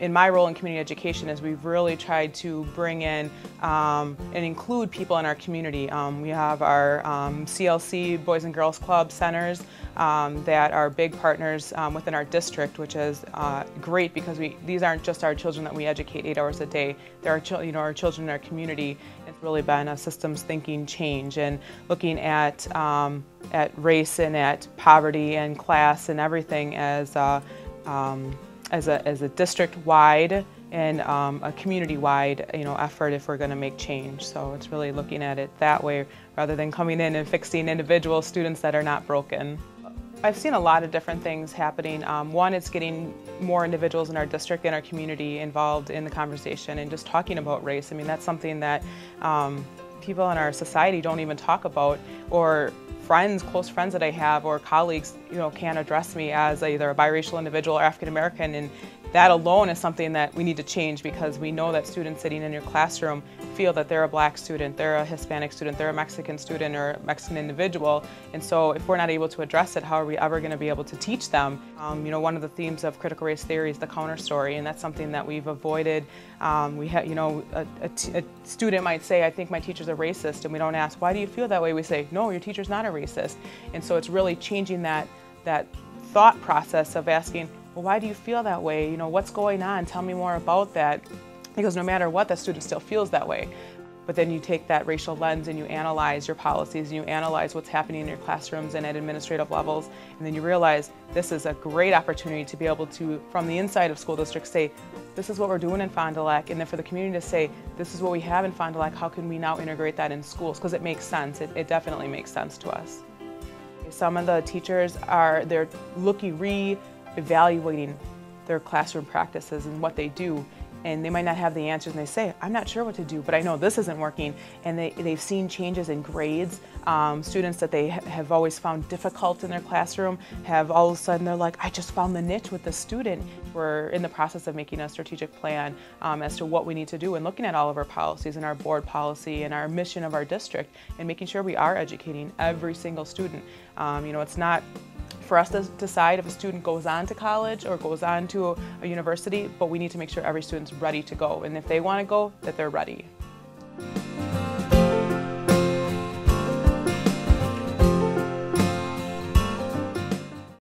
in my role in community education is we've really tried to bring in and include people in our community. We have our CLC Boys and Girls Club centers that are big partners within our district, which is great because these aren't just our children that we educate 8 hours a day. They're our children in our community. It's really been a systems thinking change and looking at race and at poverty and class and everything as a district-wide and a community-wide effort if we're going to make change. So it's really looking at it that way rather than coming in and fixing individual students that are not broken. I've seen a lot of different things happening. One, it's getting more individuals in our district and our community involved in the conversation and just talking about race. I mean, that's something that people in our society don't even talk about, or friends, close friends that I have, or colleagues, can't address me as either a biracial individual or African American, and that alone is something that we need to change because we know that students sitting in your classroom feel that they're a black student, they're a Hispanic student, they're a Mexican student or a Mexican individual, and so if we're not able to address it, how are we ever going to be able to teach them? One of the themes of critical race theory is the counter story, and that's something that we've avoided. We have, a student might say, I think my teacher's a racist, and we don't ask, why do you feel that way? We say, no, your teacher's not a racist. And so it's really changing that thought process of asking, well, why do you feel that way? What's going on? Tell me more about that. Because no matter what, the student still feels that way. But then you take that racial lens and you analyze your policies and you analyze what's happening in your classrooms and at administrative levels, and then you realize this is a great opportunity to be able to, from the inside of school districts, say, this is what we're doing in Fond du Lac, and then for the community to say, this is what we have in Fond du Lac, how can we now integrate that in schools? Because it makes sense, it definitely makes sense to us. Some of the teachers they're re-evaluating their classroom practices and what they do, and they might not have the answers, and they say, I'm not sure what to do, but I know this isn't working, and they've seen changes in grades. Students that they have always found difficult in their classroom have all of a sudden, they're like, I just found the niche with this student. We're in the process of making a strategic plan as to what we need to do and looking at all of our policies and our board policy and our mission of our district and making sure we are educating every single student. It's not for us to decide if a student goes on to college or goes on to a university, but we need to make sure every student's ready to go, and if they want to go, that they're ready.